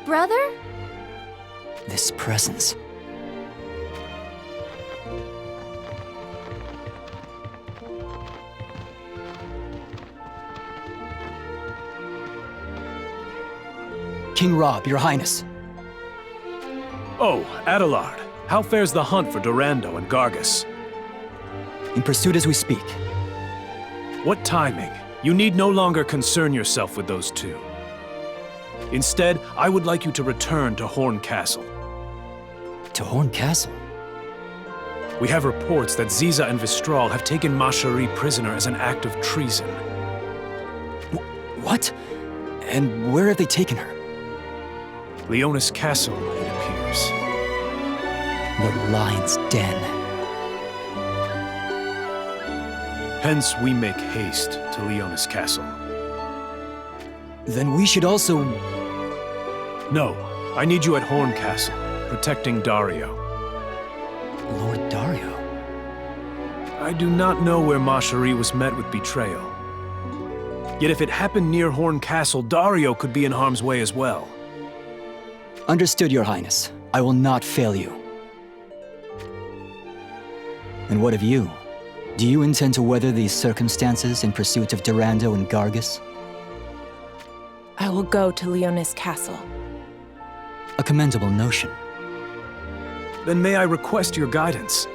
Brother? This presence. King Rob, Your Highness. Oh, Adelard. How fares the hunt for Durando and Gargus? In pursuit as we speak. What timing? You need no longer concern yourself with those two. Instead, I would like you to return to Horn Castle. To Horn Castle? We have reports that Ziza and Vistral have taken Macherie prisoner as an act of treason. What? And where have they taken her? Leonis Castle, it appears. The Lion's Den. Hence, we make haste to Leonis Castle. Then we should also... No, I need you at Horn Castle, protecting Dario. Lord Dario? I do not know where Macherie was met with betrayal. Yet if it happened near Horn Castle, Dario could be in harm's way as well. Understood, Your Highness. I will not fail you. And what of you? Do you intend to weather these circumstances in pursuit of Durando and Gargus? I will go to Leonis Castle. A commendable notion. Then may I request your guidance?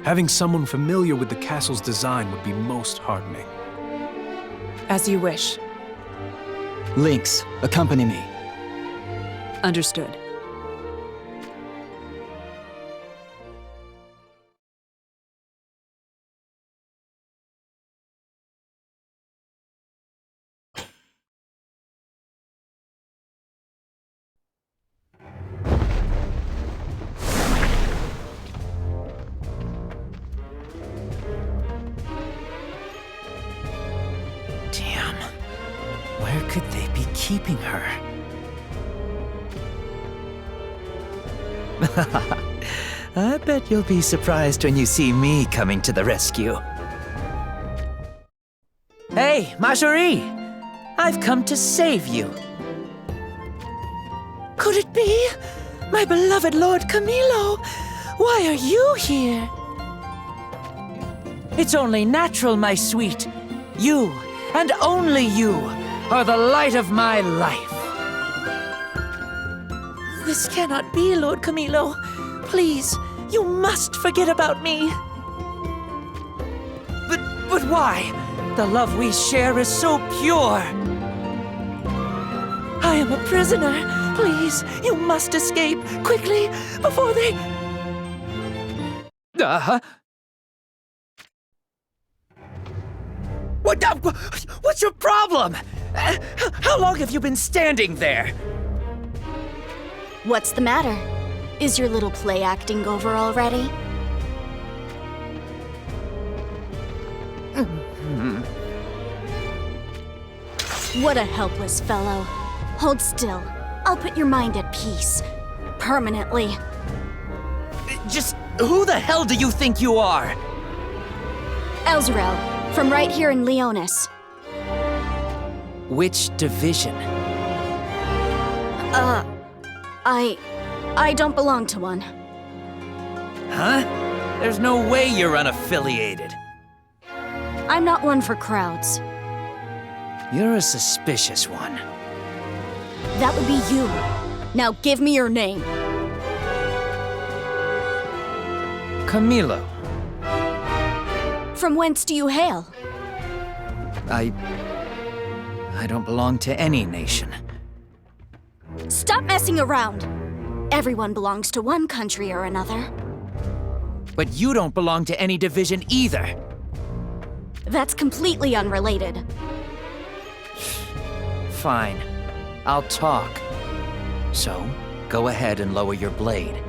Having someone familiar with the castle's design would be most heartening. As you wish. Lynx, accompany me. Understood. Damn. Where could they be keeping her? I bet you'll be surprised when you see me coming to the rescue. Hey, Macherie! I've come to save you. Could it be? My beloved Lord Camilo! Why are you here? It's only natural, my sweet. You, and only you, are the light of my life. This cannot be, Lord Camilo. Please, you must forget about me. But why? The love we share is so pure. I am a prisoner. Please, you must escape, quickly, before they... What's your problem? How long have you been standing there? What's the matter? Is your little play acting over already? What a helpless fellow. Hold still. I'll put your mind at peace. Permanently. Just who the hell do you think you are? Elzarel, from right here in Leonis. Which division? I don't belong to one. Huh? There's no way you're unaffiliated. I'm not one for crowds. You're a suspicious one. That would be you. Now give me your name. Camilo. From whence do you hail? I don't belong to any nation. Stop messing around! Everyone belongs to one country or another. But you don't belong to any division either. That's completely unrelated. Fine. I'll talk. So, go ahead and lower your blade.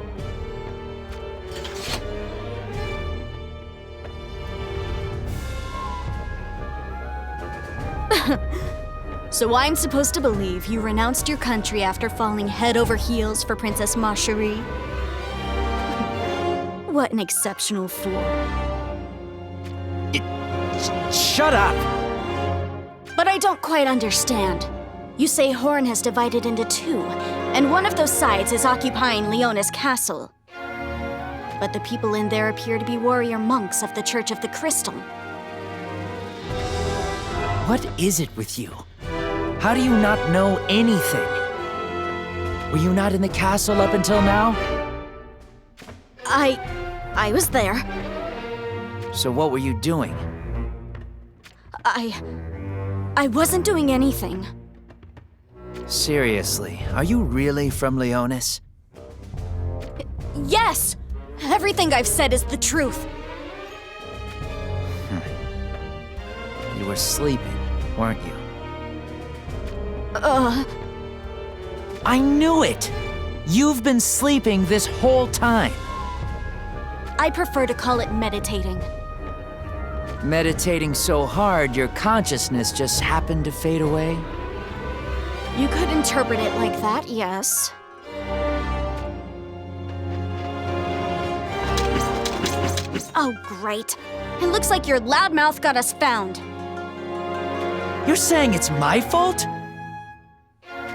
So I'm supposed to believe you renounced your country after falling head over heels for Princess Macherie? What an exceptional fool. Shut up! But I don't quite understand. You say Horn has divided into two, and one of those sides is occupying Leona's castle. But the people in there appear to be warrior monks of the Church of the Crystal. What is it with you? How do you not know anything? Were you not in the castle up until now? I was there. So what were you doing? I wasn't doing anything. Seriously, are you really from Leonis? Yes! Everything I've said is the truth. You were sleeping, weren't you? I knew it! You've been sleeping this whole time. I prefer to call it meditating. Meditating so hard, your consciousness just happened to fade away? You could interpret it like that, yes. Oh, great. It looks like your loudmouth got us found. You're saying it's my fault?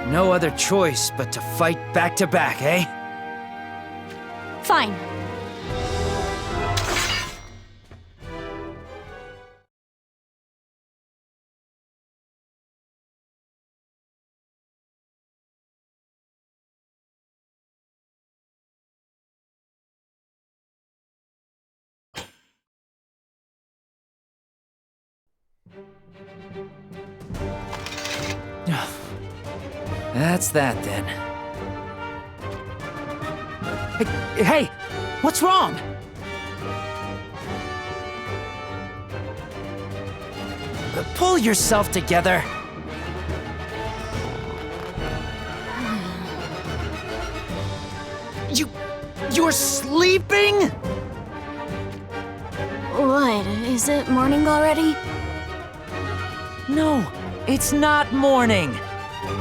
No other choice but to fight back to back, eh? Fine. That's that then. Hey! What's wrong? Pull yourself together. You're sleeping? What, is it morning already? No, it's not morning.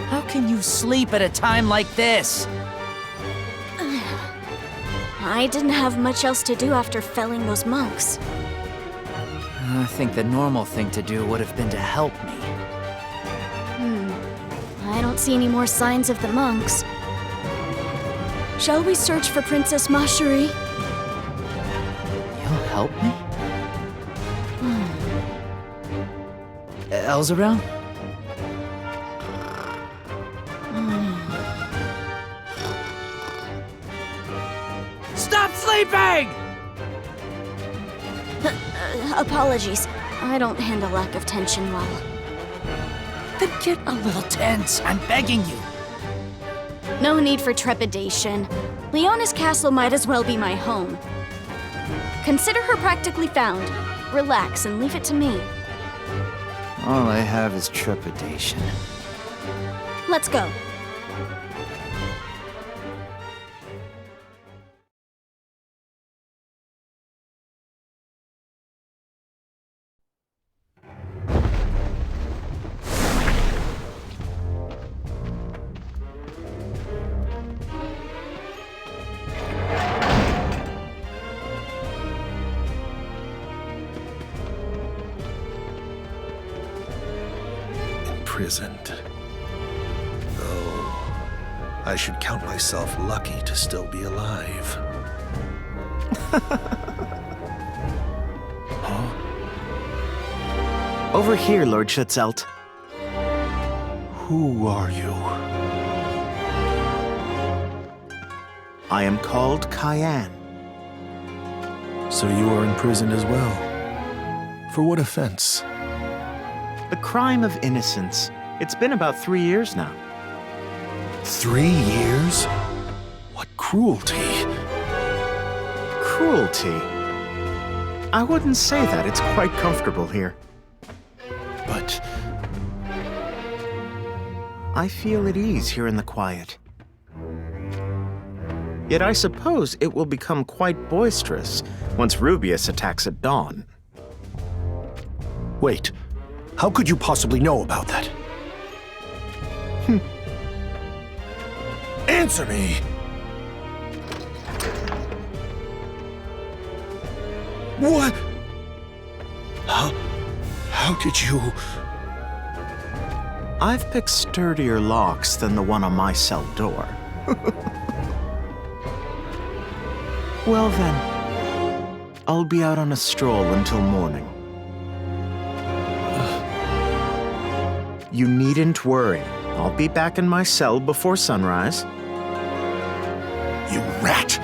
How can you sleep at a time like this? I didn't have much else to do after felling those monks. I think the normal thing to do would have been to help me. I don't see any more signs of the monks. Shall we search for Princess Macherie? You'll help me? Elle's around? Stop sleeping! Apologies. I don't handle lack of tension well. Then get a little tense, I'm begging you. No need for trepidation. Leona's castle might as well be my home. Consider her practically found. Relax and leave it to me. All I have is trepidation. Let's go. Imprisoned. Oh, I should count myself lucky to still be alive. Over here, Lord Schutzelt. Who are you? I am called Cayenne. So you are imprisoned as well. For what offense? The crime of innocence. It's been about 3 years now. 3 years? What cruelty! Cruelty? I wouldn't say that. It's quite comfortable here. But I feel at ease here in the quiet. Yet I suppose it will become quite boisterous once Rubius attacks at dawn. wait, how could you possibly know about that? Answer me! What? How did you... I've picked sturdier locks than the one on my cell door. Well then, I'll be out on a stroll until morning. You needn't worry. I'll be back in my cell before sunrise. You rat!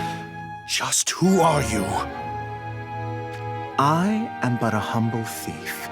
Just who are you? I am but a humble thief.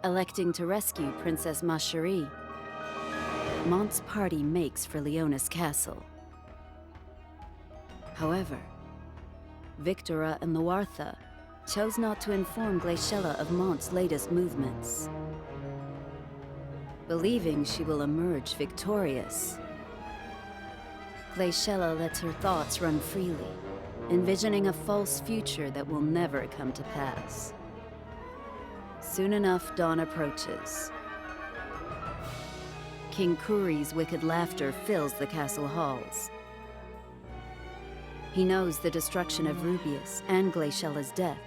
Electing to rescue Princess Macherie, Mont's party makes for Leonis Castle. However, Victora and Loartha chose not to inform Glaciella of Mont's latest movements, believing she will emerge victorious. Glaciella lets her thoughts run freely, envisioning a false future that will never come to pass. Soon enough, dawn approaches. King Kuri's wicked laughter fills the castle halls. He knows the destruction of Rubius and Glacella's death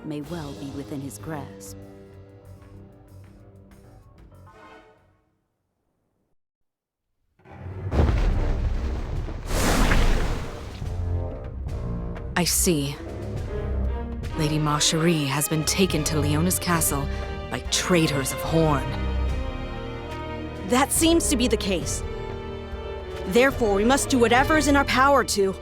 may well be within his grasp. I see. Lady Macherie has been taken to Leonis Castle by traitors of Horn. That seems to be the case. Therefore, we must do whatever is in our power to...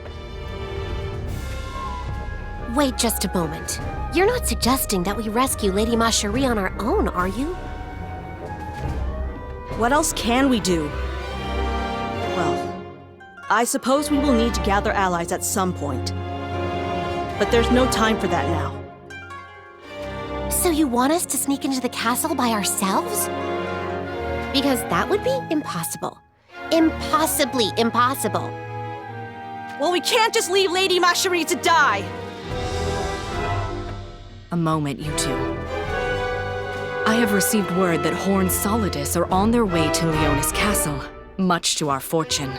Wait just a moment. You're not suggesting that we rescue Lady Macherie on our own, are you? What else can we do? Well, I suppose we will need to gather allies at some point. But there's no time for that now. So you want us to sneak into the castle by ourselves? Because that would be impossible. Impossibly impossible. Well, we can't just leave Lady Macherie to die! A moment, you two. I have received word that Horn Solidus are on their way to Leonis Castle, much to our fortune.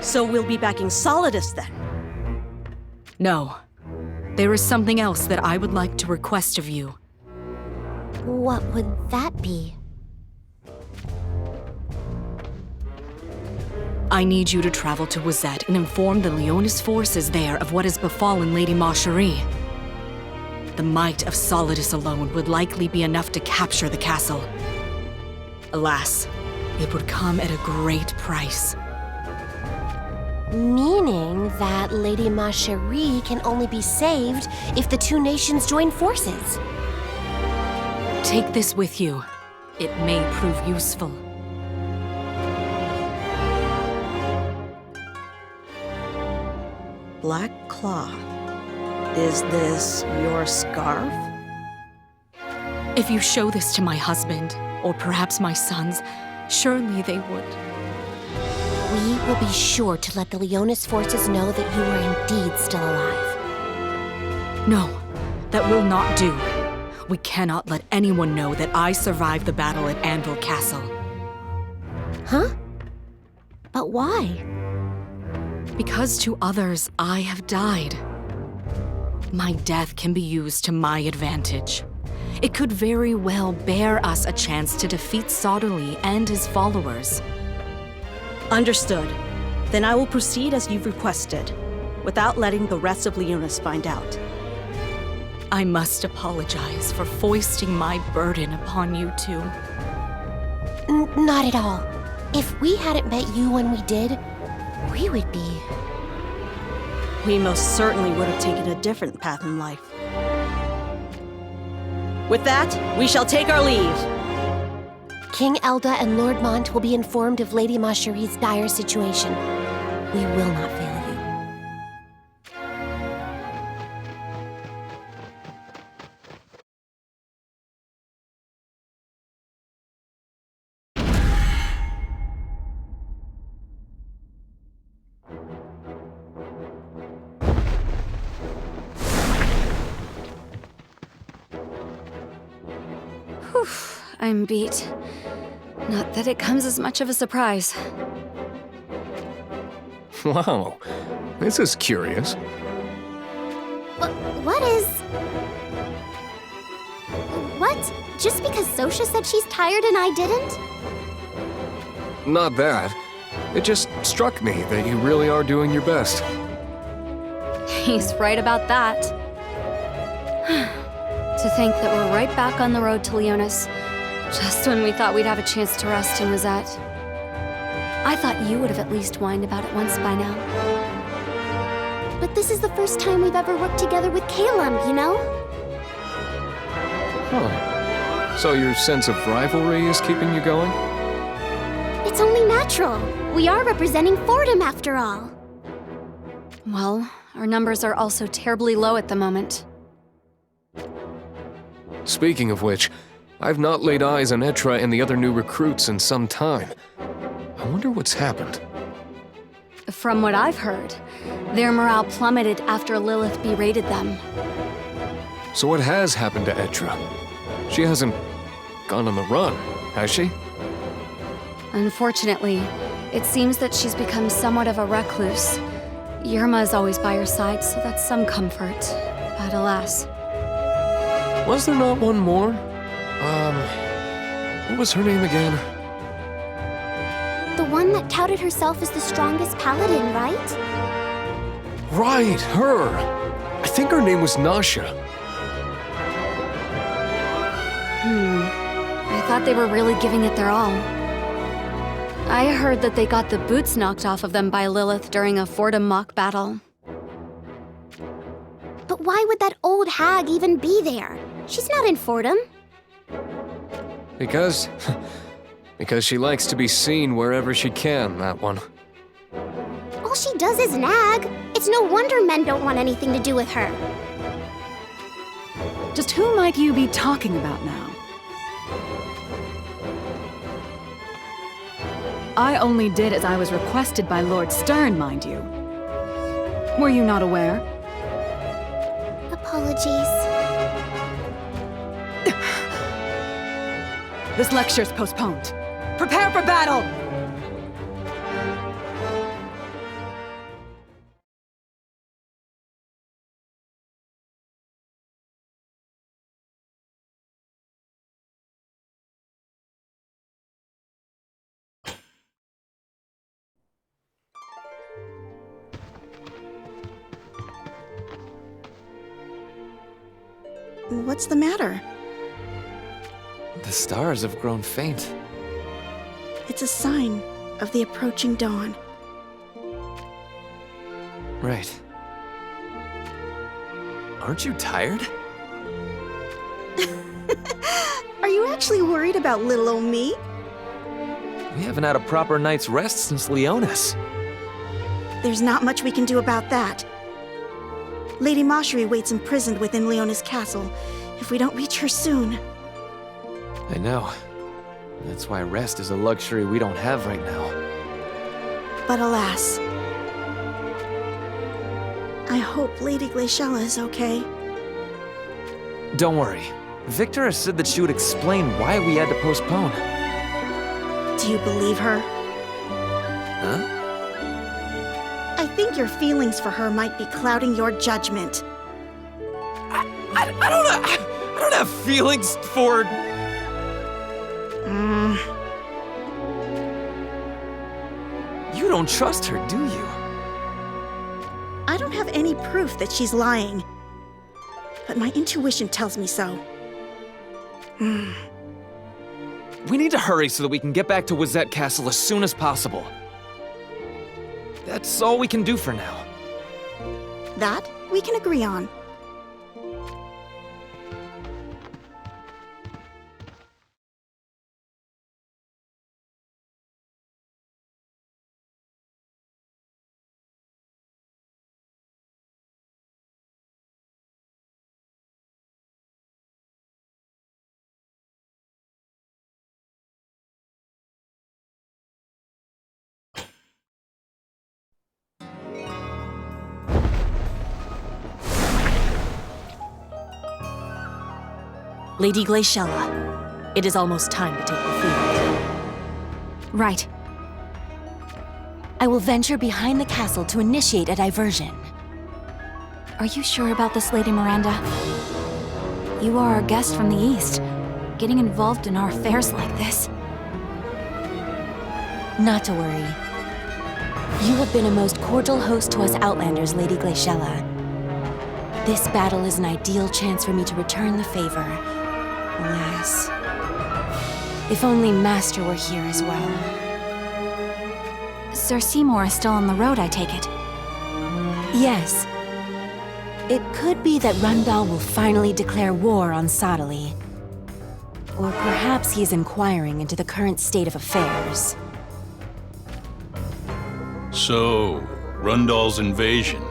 So we'll be backing Solidus then? No. There is something else that I would like to request of you. What would that be? I need you to travel to Wazette and inform the Leonis forces there of what has befallen Lady Macherie. The might of Solidus alone would likely be enough to capture the castle. Alas, it would come at a great price. Meaning that Lady Macherie can only be saved if the two nations join forces. Take this with you. It may prove useful. Black Claw. Is this your scarf? If you show this to my husband, or perhaps my sons, surely they would. We will be sure to let the Leonis forces know that you are indeed still alive. No, that will not do. We cannot let anyone know that I survived the battle at Anvil Castle. Huh? But why? Because to others, I have died. My death can be used to my advantage. It could very well bear us a chance to defeat Soderly and his followers. Understood. Then I will proceed as you've requested, without letting the rest of Leonis find out. I must apologize for foisting my burden upon you two. Not at all. If we hadn't met you when we did, we would be. We most certainly would have taken a different path in life. With that, we shall take our leave. King Elda and Lord Mont will be informed of Lady Machérie's dire situation. We will not fail you. I'm beat. Not that it comes as much of a surprise. Wow, this is curious. What is... What? Just because Sosha said she's tired and I didn't? Not that. It just struck me that you really are doing your best. He's right about that. To think that we're right back on the road to Leonis, just when we thought we'd have a chance to rest in Wizette. I thought you would have at least whined about it once by now. But this is the first time we've ever worked together with Calum, you know? Huh. So your sense of rivalry is keeping you going? It's only natural. We are representing Fordham after all. Well, our numbers are also terribly low at the moment. Speaking of which, I've not laid eyes on Etra and the other new recruits in some time. I wonder what's happened. From what I've heard, their morale plummeted after Lilith berated them. So what has happened to Etra? She hasn't gone on the run, has she? Unfortunately, it seems that she's become somewhat of a recluse. Yerma is always by her side, so that's some comfort. But alas. Was there not one more? What was her name again? The one that touted herself as the strongest paladin, right? Right, her! I think her name was Nasha. I thought they were really giving it their all. I heard that they got the boots knocked off of them by Lilith during a Fordham mock battle. But why would that old hag even be there? She's not in Fordham. Because she likes to be seen wherever she can, that one. All she does is nag. It's no wonder men don't want anything to do with her. Just who might you be talking about now? I only did as I was requested by Lord Stern, mind you. Were you not aware? Apologies. This lecture's postponed. Prepare for battle! What's the matter? The stars have grown faint. It's a sign of the approaching dawn. Right. Aren't you tired? Are you actually worried about little old me? We haven't had a proper night's rest since Leonis. There's not much we can do about that. Lady Macherie waits imprisoned within Leonis Castle. If we don't reach her soon... I know. That's why rest is a luxury we don't have right now. But alas... I hope Lady Glaciella is okay. Don't worry. Victor has said that she would explain why we had to postpone. Do you believe her? Huh? I think your feelings for her might be clouding your judgment. I don't have feelings for... You don't trust her, do you? I don't have any proof that she's lying. But my intuition tells me so. We need to hurry so that we can get back to Wizette Castle as soon as possible. That's all we can do for now. That we can agree on. Lady Glaciella, it is almost time to take the field. Right. I will venture behind the castle to initiate a diversion. Are you sure about this, Lady Miranda? You are our guest from the East. Getting involved in our affairs like this. Not to worry. You have been a most cordial host to us Outlanders, Lady Glaciella. This battle is an ideal chance for me to return the favor. Alas. If only Master were here as well. Sir Seymour is still on the road, I take it. Yes. It could be that Rundal will finally declare war on Sodali. Or perhaps he is inquiring into the current state of affairs. So, Rundal's invasion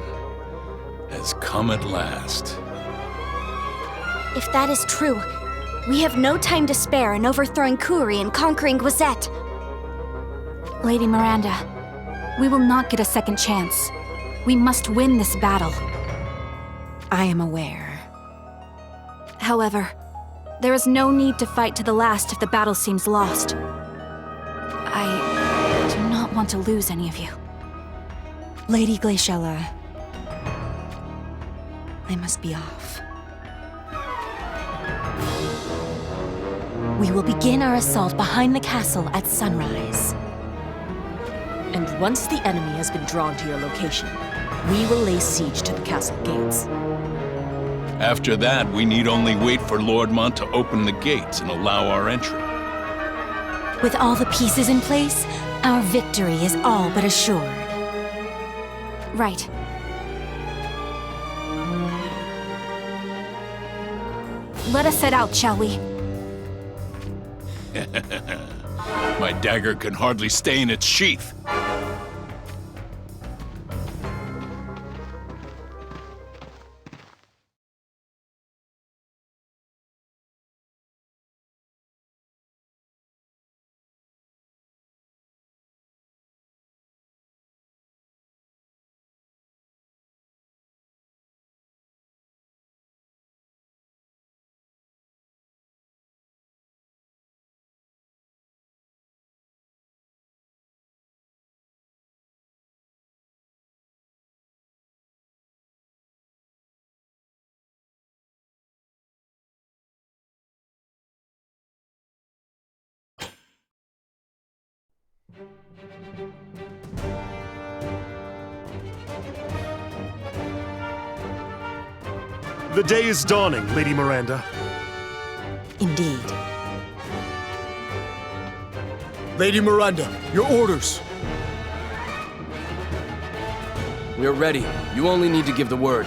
has come at last. If that is true, we have no time to spare in overthrowing Kuri and conquering Gwisette. Lady Miranda, we will not get a second chance. We must win this battle. I am aware. However, there is no need to fight to the last if the battle seems lost. I do not want to lose any of you. Lady Glaciella, I must be off. We will begin our assault behind the castle at sunrise. And once the enemy has been drawn to your location, we will lay siege to the castle gates. After that, we need only wait for Lordmont to open the gates and allow our entry. With all the pieces in place, our victory is all but assured. Right. Let us set out, shall we? My dagger can hardly stay in its sheath. The day is dawning, Lady Miranda. Indeed. Lady Miranda, your orders. We're ready. You only need to give the word.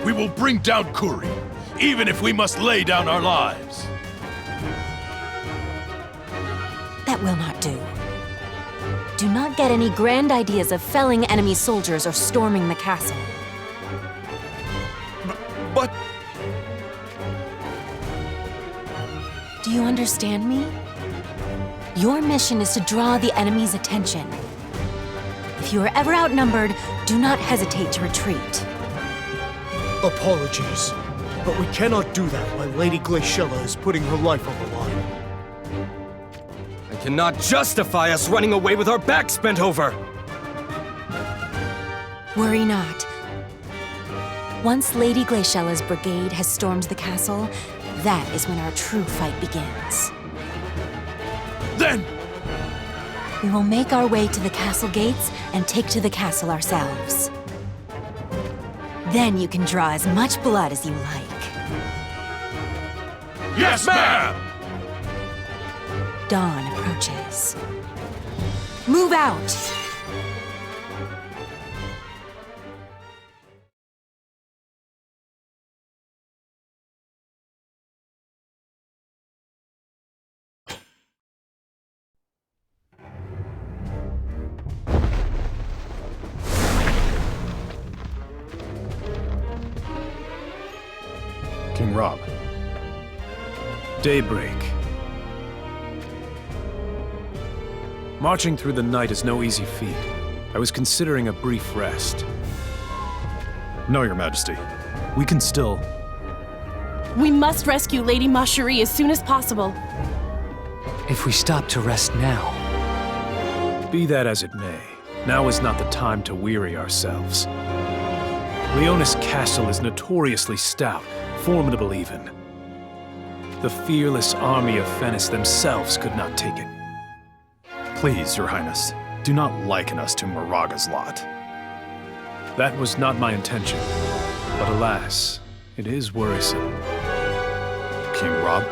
We will bring down Kuri, even if we must lay down our lives. That will not do. Do not get any grand ideas of felling enemy soldiers or storming the castle. But... Do you understand me? Your mission is to draw the enemy's attention. If you are ever outnumbered, do not hesitate to retreat. Apologies, but we cannot do that while Lady Glaciella is putting her life on the line. I cannot justify us running away with our backs bent over! Worry not. Once Lady Glaciella's brigade has stormed the castle, that is when our true fight begins. Then! We will make our way to the castle gates and take to the castle ourselves. Then you can draw as much blood as you like. Yes, ma'am! Dawn approaches. Move out! King Rob. Daybreak. Marching through the night is no easy feat. I was considering a brief rest. No, Your Majesty. We can still... We must rescue Lady Macherie as soon as possible. If we stop to rest now... Be that as it may, now is not the time to weary ourselves. Leonis Castle is notoriously stout, formidable even. The fearless army of Fennis themselves could not take it. Please, Your Highness, do not liken us to Moraga's lot. That was not my intention, but alas, it is worrisome. King Rob?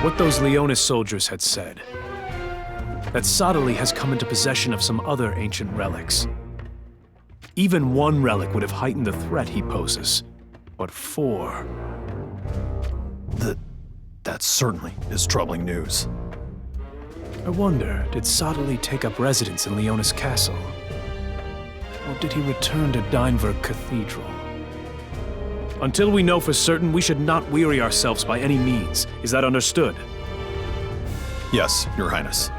What those Leonis soldiers had said. That Sadali has come into possession of some other ancient relics. Even one relic would have heightened the threat he poses. But four... That certainly is troubling news. I wonder, did Sadali take up residence in Leonis Castle? Or did he return to Dynevor Cathedral? Until we know for certain, we should not weary ourselves by any means. Is that understood? Yes, Your Highness.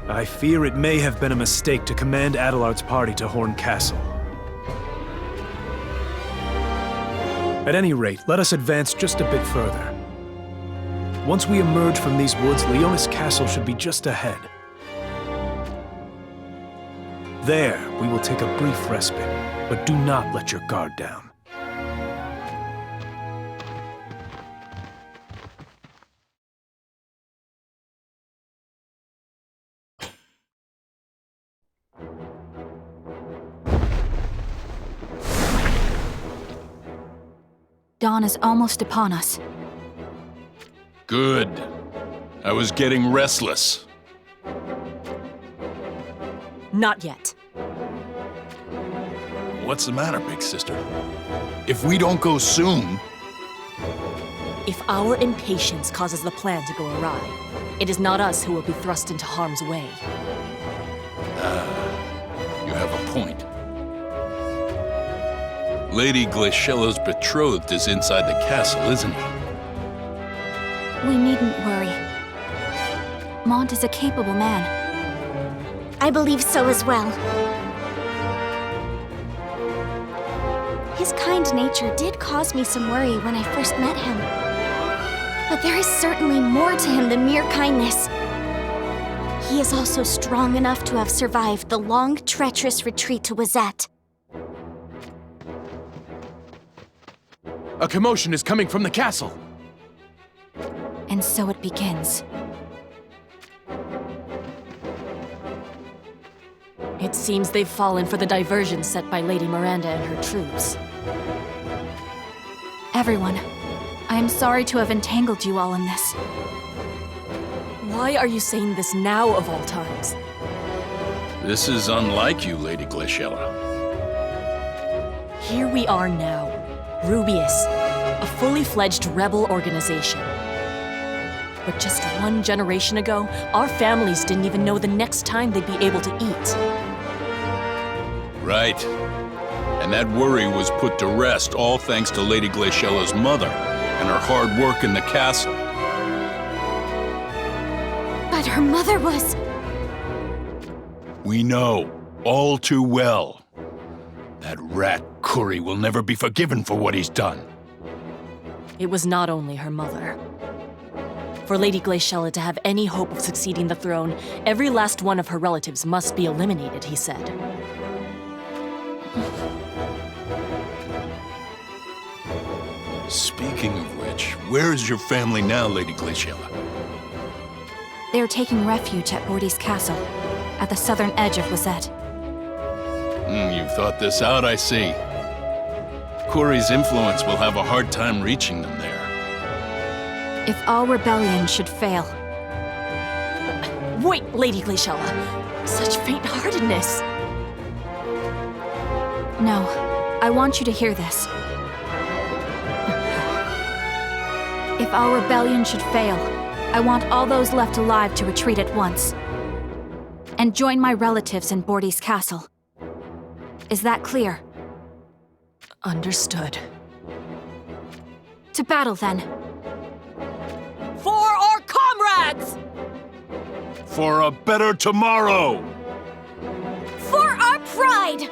I fear it may have been a mistake to command Adelard's party to Horn Castle. At any rate, let us advance just a bit further. Once we emerge from these woods, Leonis Castle should be just ahead. There, we will take a brief respite, but do not let your guard down. Dawn is almost upon us. Good. I was getting restless. Not yet. What's the matter, big sister? If we don't go soon... If our impatience causes the plan to go awry, it is not us who will be thrust into harm's way. You have a point. Lady Glaciela's betrothed is inside the castle, isn't he? We needn't worry. Mont is a capable man. I believe so as well. His kind nature did cause me some worry when I first met him. But there is certainly more to him than mere kindness. He is also strong enough to have survived the long, treacherous retreat to Wazette. A commotion is coming from the castle. And so it begins. It seems they've fallen for the diversion set by Lady Miranda and her troops. Everyone, I am sorry to have entangled you all in this. Why are you saying this now of all times? This is unlike you, Lady Glaciela. Here we are now, Rubius, a fully fledged rebel organization. But just one generation ago, our families didn't even know the next time they'd be able to eat. Right. And that worry was put to rest, all thanks to Lady Glaciela's mother and her hard work in the castle. But her mother was... We know, all too well. That rat Kuri will never be forgiven for what he's done. It was not only her mother. For Lady Glaciela to have any hope of succeeding the throne, every last one of her relatives must be eliminated, he said. Speaking of which, where is your family now, Lady Glaciela? They are taking refuge at Bordy's castle, at the southern edge of Wazette. You've thought this out, I see. Kuri's influence will have a hard time reaching them there. If all rebellion should fail, Wait, Lady Glaciella. Such faint-heartedness. No, I want you to hear this. If our rebellion should fail, I want all those left alive to retreat at once. And join my relatives in Bordy's castle. Is that clear? Understood. To battle, then. For our comrades! For a better tomorrow! For our pride!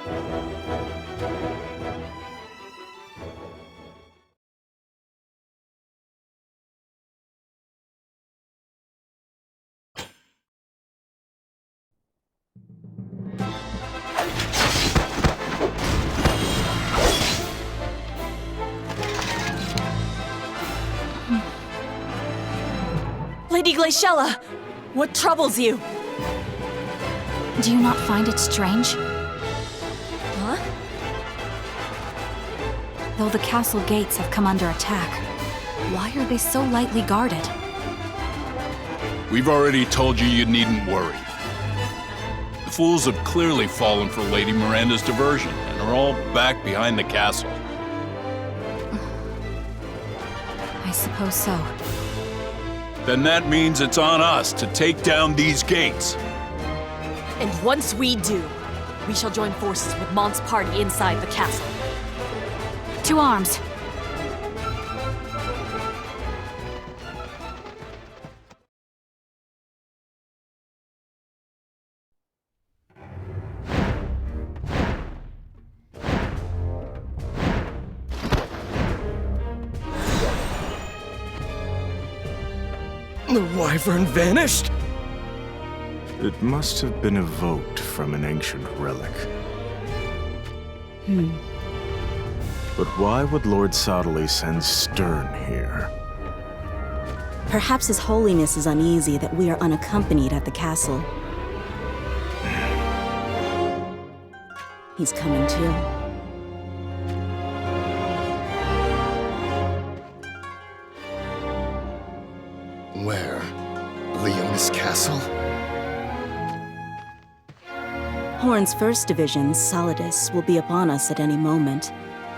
Lady Glaciella, what troubles you? Do you not find it strange? Huh? Though the castle gates have come under attack, why are they so lightly guarded? We've already told you you needn't worry. The fools have clearly fallen for Lady Miranda's diversion and are all back behind the castle. I suppose so. Then that means it's on us to take down these gates. And once we do, we shall join forces with Mont's party inside the castle. To arms! The wyvern vanished? It must have been evoked from an ancient relic. But why would Lord Sodley send Stern here? Perhaps His Holiness is uneasy that we are unaccompanied at the castle. He's coming too. Where? Leonis Castle? Horn's 1st Division, Solidus, will be upon us at any moment.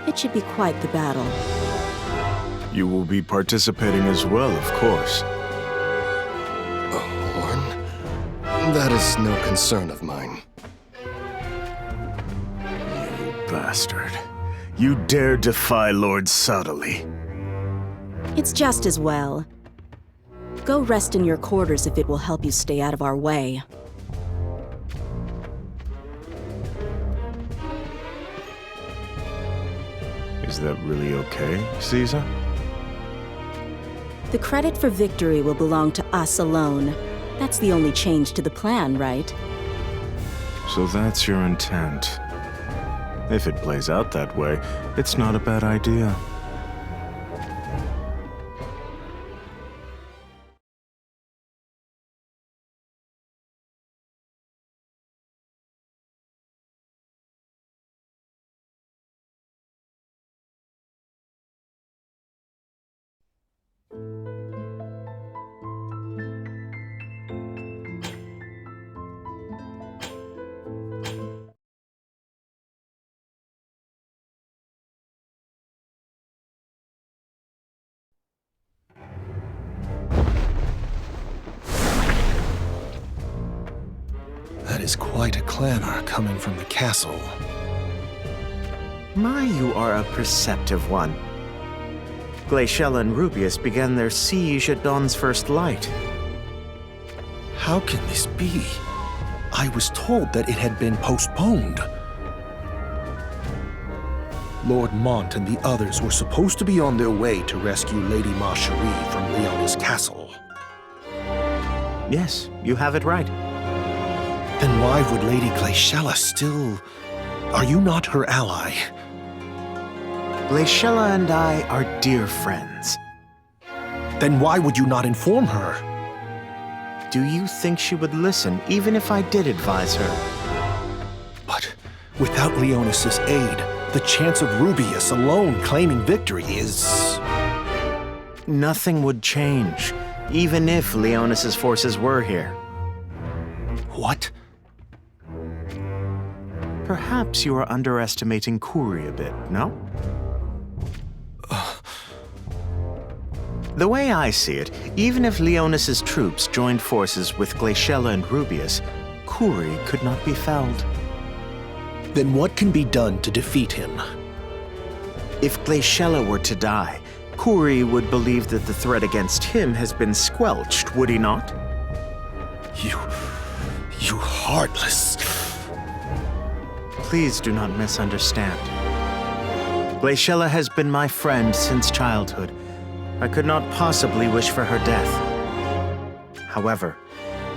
It should be quite the battle. You will be participating as well, of course. Horn? That is no concern of mine. You bastard. You dare defy Lord Sodley. It's just as well. Go rest in your quarters if it will help you stay out of our way. Is that really okay, Caesar? The credit for victory will belong to us alone. That's the only change to the plan, right? So that's your intent. If it plays out that way, it's not a bad idea. That is quite a clamor coming from the castle. My, you are a perceptive one. Glaciella and Rubius began their siege at dawn's first light. How can this be? I was told that it had been postponed. Lord Mont and the others were supposed to be on their way to rescue Lady Marcherie from Leonis Castle. Yes, you have it right. Then why would Lady Glaciella still... Are you not her ally? Glaciella and I are dear friends. Then why would you not inform her? Do you think she would listen, even if I did advise her? But without Leonis' aid, the chance of Rubius alone claiming victory is... Nothing would change, even if Leonis' forces were here. What? Perhaps you are underestimating Kuri a bit, no? The way I see it, even if Leonis's troops joined forces with Glaciella and Rubius, Kuri could not be felled. Then what can be done to defeat him? If Glaciella were to die, Kuri would believe that the threat against him has been squelched, would he not? You heartless. Please do not misunderstand. Glaciella has been my friend since childhood. I could not possibly wish for her death. However,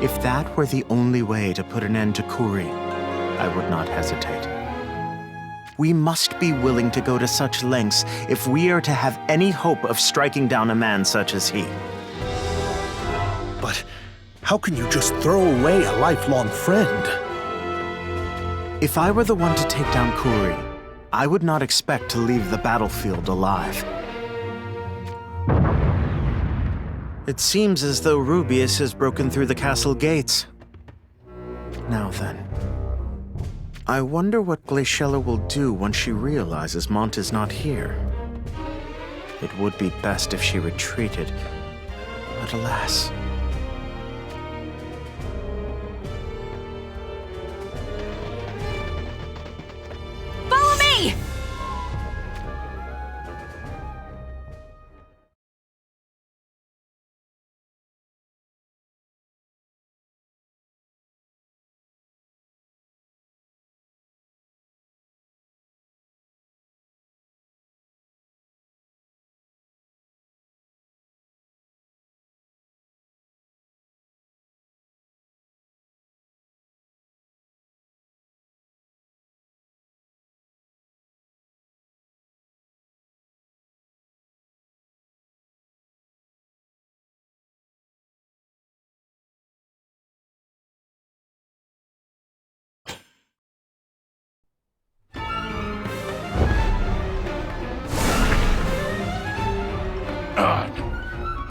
if that were the only way to put an end to Kuri, I would not hesitate. We must be willing to go to such lengths if we are to have any hope of striking down a man such as he. But how can you just throw away a lifelong friend? If I were the one to take down Kuri, I would not expect to leave the battlefield alive. It seems as though Rubius has broken through the castle gates. Now then, I wonder what Glaciella will do once she realizes Mont is not here. It would be best if she retreated, but alas. Follow me!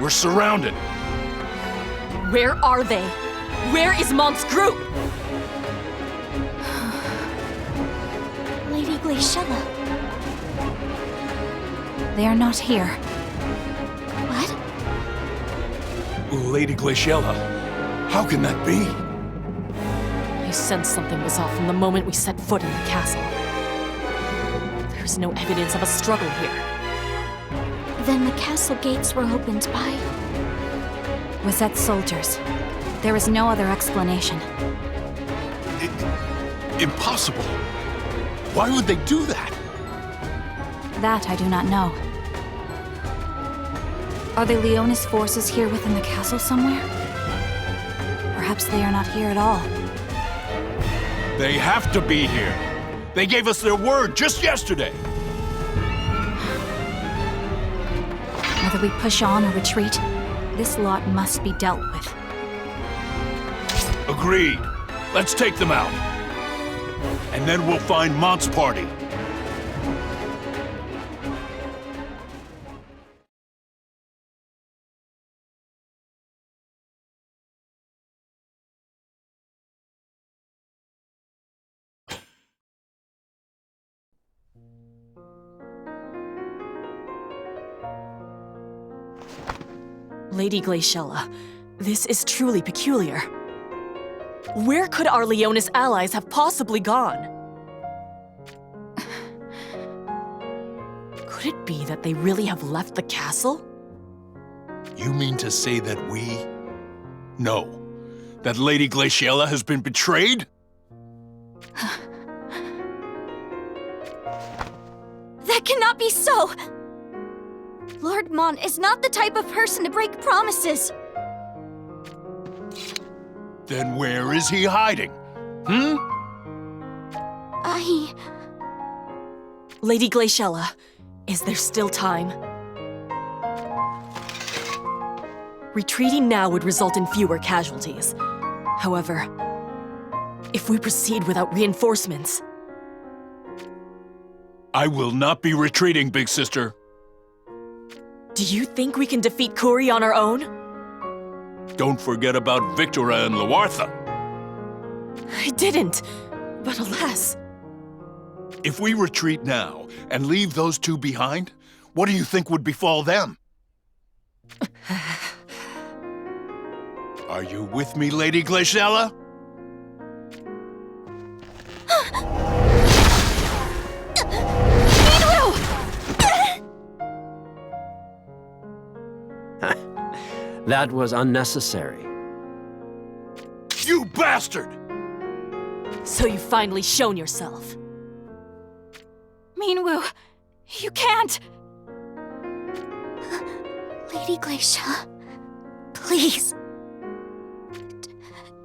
We're surrounded. Where are they? Where is Mont's group? Lady Glaciella. They are not here. What? Lady Glaciella, how can that be? I sensed something was off from the moment we set foot in the castle. There's no evidence of a struggle here. Then the castle gates were opened by... Wizette's soldiers. There is no other explanation. Impossible. Why would they do that? That I do not know. Are the Leonis forces here within the castle somewhere? Perhaps they are not here at all. They have to be here. They gave us their word just yesterday. Whether we push on or retreat, this lot must be dealt with. Agreed. Let's take them out. And then we'll find Mont's party. Lady Glaciella, this is truly peculiar. Where could our Leonis allies have possibly gone? Could it be that they really have left the castle? You mean to say that we know that Lady Glaciella has been betrayed? That cannot be so! Lord Mont is not the type of person to break promises. Then where is he hiding? Lady Glaciella, is there still time? Retreating now would result in fewer casualties. However, if we proceed without reinforcements... I will not be retreating, big sister. Do you think we can defeat Kuri on our own? Don't forget about Victora and Lawartha. I didn't. But alas. If we retreat now and leave those two behind, what do you think would befall them? Are you with me, Lady Glaciella? That was unnecessary. You bastard! So you've finally shown yourself. Minwu, you can't! Lady Glaciella, please.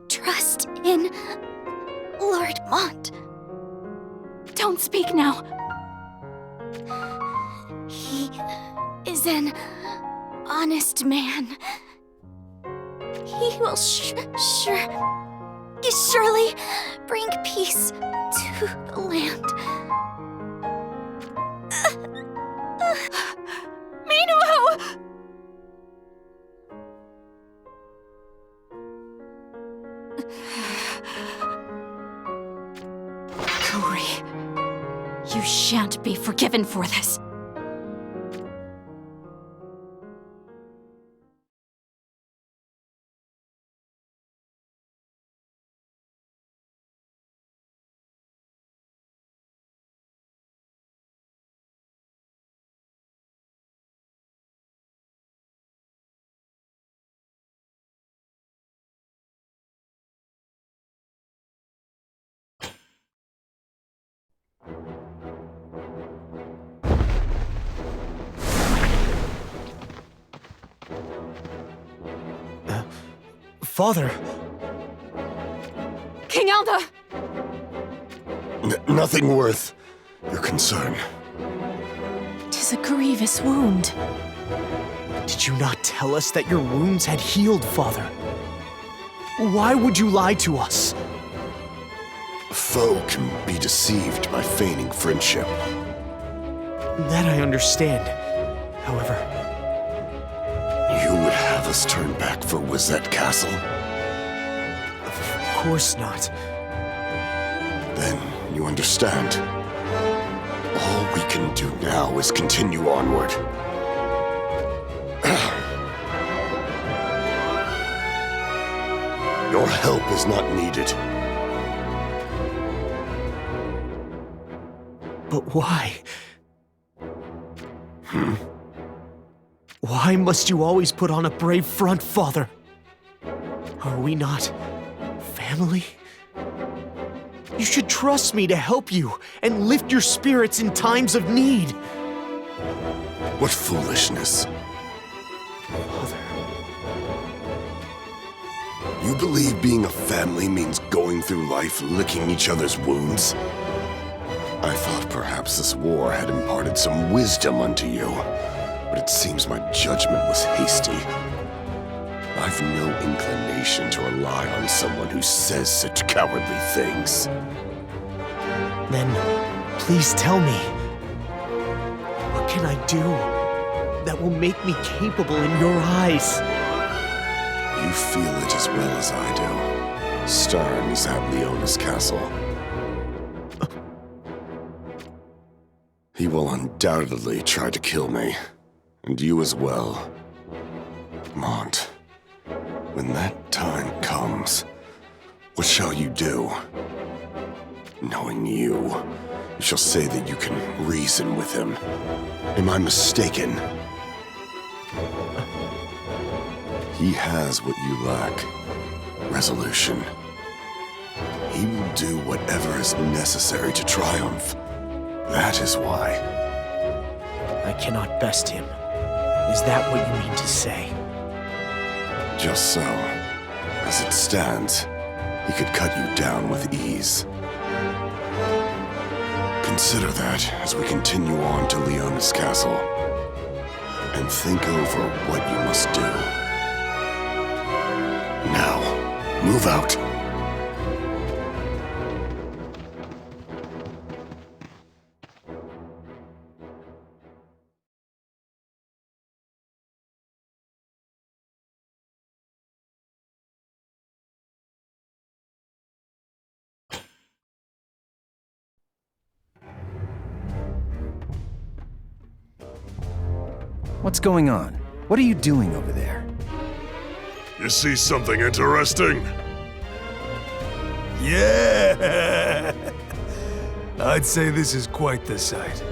Trust in Lord Mont. Don't speak now. He is an honest man. He will surely bring peace to the land. Minwu! Kuri, you shan't be forgiven for this. Father! King Alda! Nothing worth your concern. 'Tis a grievous wound. Did you not tell us that your wounds had healed, Father? Why would you lie to us? A foe can be deceived by feigning friendship. That I understand. However, you would have us turn back for Wizette Castle? Of course not. Then you understand. All we can do now is continue onward. Your help is not needed. But why? Why must you always put on a brave front, Father? Are we not family? You should trust me to help you and lift your spirits in times of need. What foolishness. Father. You believe being a family means going through life licking each other's wounds? I thought perhaps this war had imparted some wisdom unto you, but it seems my judgment was hasty. I've no inclination to rely on someone who says such cowardly things. Then, please tell me, what can I do that will make me capable in your eyes? You feel it as well as I do. Starn is at Leona's castle. He will undoubtedly try to kill me, and you as well. Mont, when that time comes, what shall you do? Knowing you shall say that you can reason with him. Am I mistaken? He has what you lack. Resolution. He will do whatever is necessary to triumph. That is why. I cannot best him. Is that what you mean to say? Just so. As it stands, he could cut you down with ease. Consider that as we continue on to Leona's castle. And think over what you must do. Now, move out. What's going on? What are you doing over there? You see something interesting? Yeah! I'd say this is quite the sight.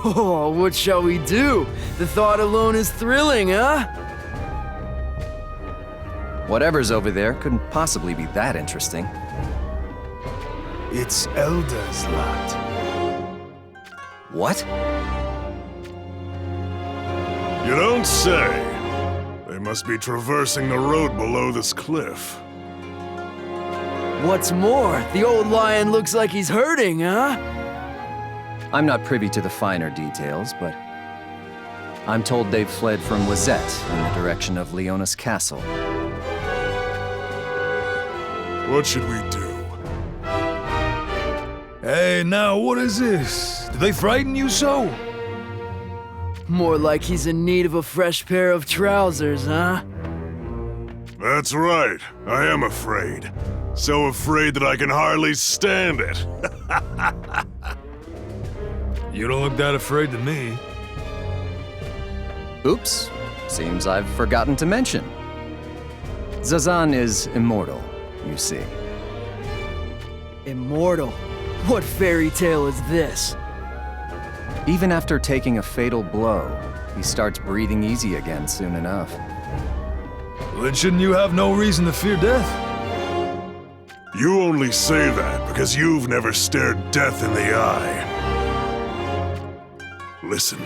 Oh, what shall we do? The thought alone is thrilling, huh? Whatever's over there couldn't possibly be that interesting. It's Elda's lot. What? You don't say. They must be traversing the road below this cliff. What's more, the old lion looks like he's hurting, huh? I'm not privy to the finer details, but I'm told they've fled from Wazette in the direction of Leonis Castle. What should we do? Hey, now what is this? Did they frighten you so? More like he's in need of a fresh pair of trousers, huh? That's right. I am afraid. So afraid that I can hardly stand it. You don't look that afraid to me. Oops. Seems I've forgotten to mention. Zazan is immortal, you see. Immortal? What fairy tale is this? Even after taking a fatal blow, he starts breathing easy again soon enough. Well, then shouldn't you have no reason to fear death? You only say that because you've never stared death in the eye. Listen.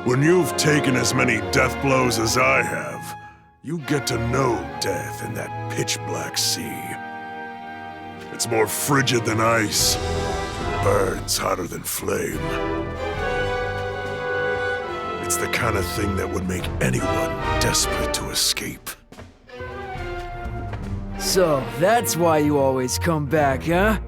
When you've taken as many death blows as I have, you get to know death in that pitch-black sea. It's more frigid than ice. It burns hotter than flame. It's the kind of thing that would make anyone desperate to escape. So, that's why you always come back, huh?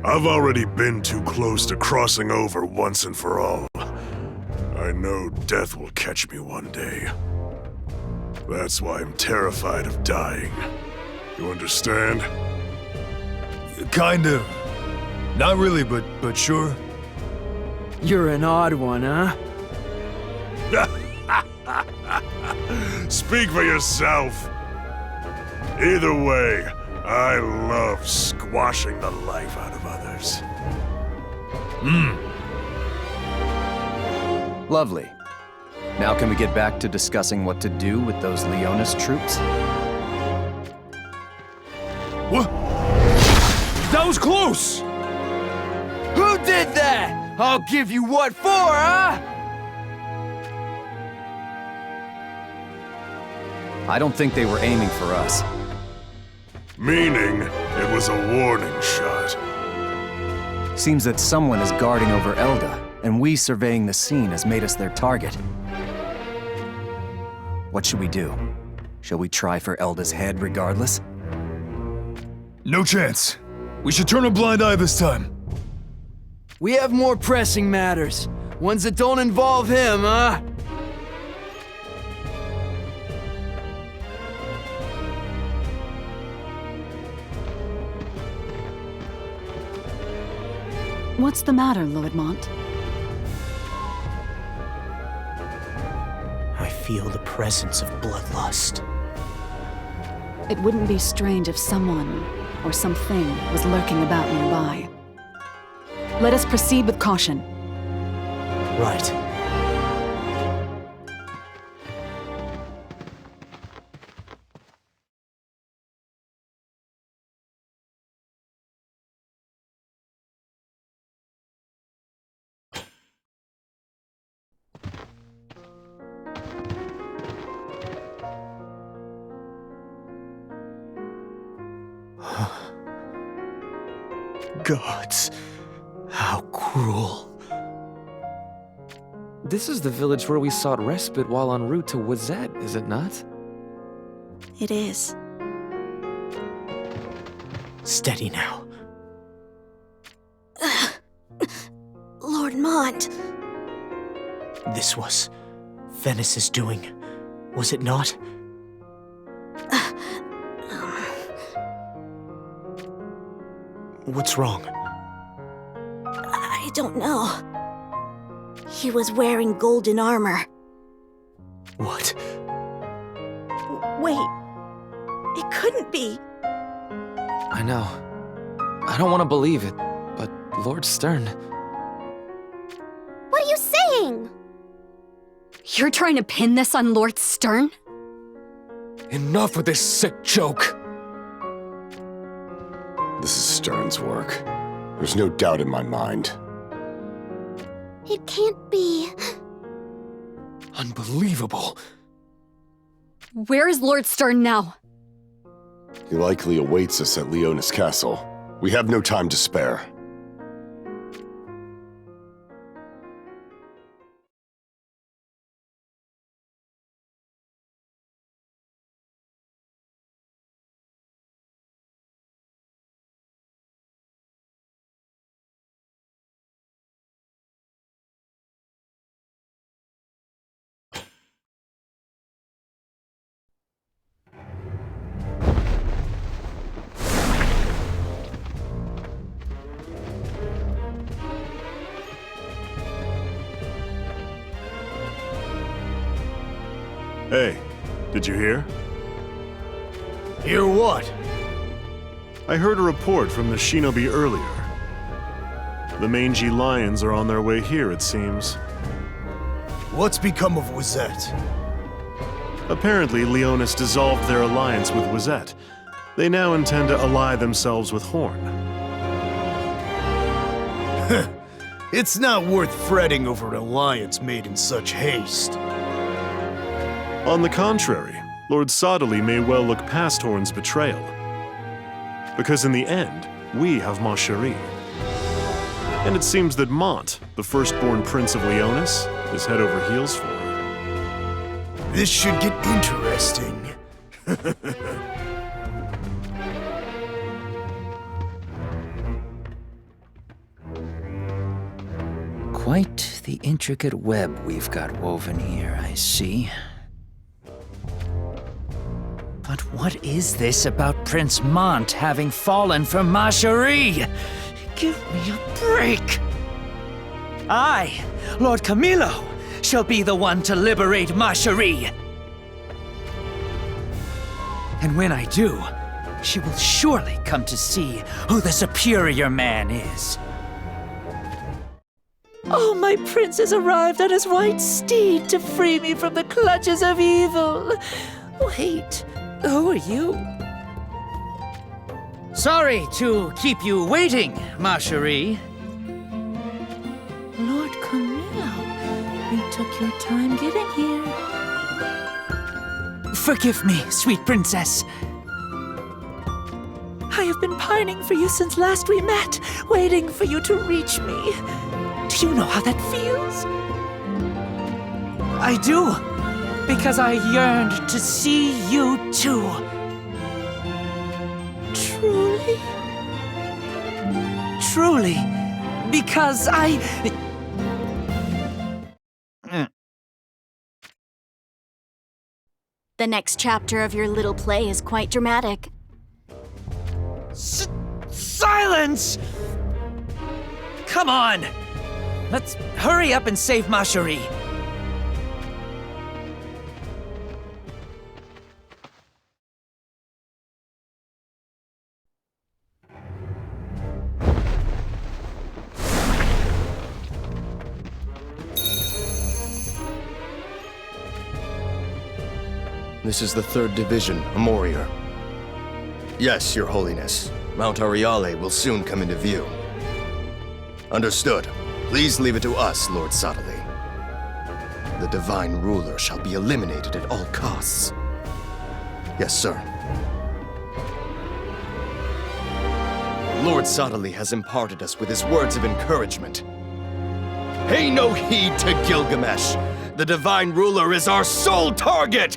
I've already been too close to crossing over once and for all. I know death will catch me one day. That's why I'm terrified of dying. You understand? Kind of. Not really, but sure. You're an odd one, huh? Speak for yourself. Either way, I love squashing the life out of others. Lovely. Now can we get back to discussing what to do with those Leonis troops? What? That was close! Who did that? I'll give you what for, huh? I don't think they were aiming for us. Meaning, it was a warning shot. Seems that someone is guarding over Elda, and we surveying the scene has made us their target. What should we do? Shall we try for Elda's head regardless? No chance. We should turn a blind eye this time. We have more pressing matters. Ones that don't involve him, huh? What's the matter, Lord Mont? I feel the presence of bloodlust. It wouldn't be strange if someone or something was lurking about nearby. Let us proceed with caution. Right. Gods, how cruel. This is the village where we sought respite while en route to Wazette, is it not? It is. Steady now. Lord Mont. This was Venice's doing, was it not? What's wrong? I don't know. He was wearing golden armor. What? Wait. It couldn't be. I know. I don't want to believe it, but Lord Stern... What are you saying? You're trying to pin this on Lord Stern? Enough with this sick joke. This is Stern's work. There's no doubt in my mind. It can't be. Unbelievable. Where is Lord Stern now? He likely awaits us at Leonis Castle. We have no time to spare. Hey, did you hear? Hear what? I heard a report from the Shinobi earlier. The mangy lions are on their way here, it seems. What's become of Wazette? Apparently, Leonis dissolved their alliance with Wazette. They now intend to ally themselves with Horn. It's not worth fretting over an alliance made in such haste. On the contrary, Lord Sodali may well look past Horn's betrayal. Because in the end, we have Ma Cherie. And it seems that Mont, the firstborn prince of Leonis, is head over heels for her. This should get interesting. Quite the intricate web we've got woven here, I see. But what is this about Prince Mont having fallen for Ma Cherie? Give me a break! I, Lord Camilo, shall be the one to liberate Ma Cherie. And when I do, she will surely come to see who the superior man is. Oh, my prince has arrived on his white steed to free me from the clutches of evil. Wait, who are you? Sorry to keep you waiting, Ma Cherie. Lord Camilo, you took your time getting here. Forgive me, sweet princess. I have been pining for you since last we met, waiting for you to reach me. Do you know how that feels? I do, because I yearned to see you too. Truly? Truly, because I... The next chapter of your little play is quite dramatic. Silence! Come on! Let's hurry up and save Ma Cherie. This is the 3rd Division, Amorier. Yes, Your Holiness. Mount Ariale will soon come into view. Understood. Please leave it to us, Lord Sodali. The Divine Ruler shall be eliminated at all costs. Yes, sir. Lord Sodali has imparted us with his words of encouragement. Pay no heed to Gilgamesh! The Divine Ruler is our sole target!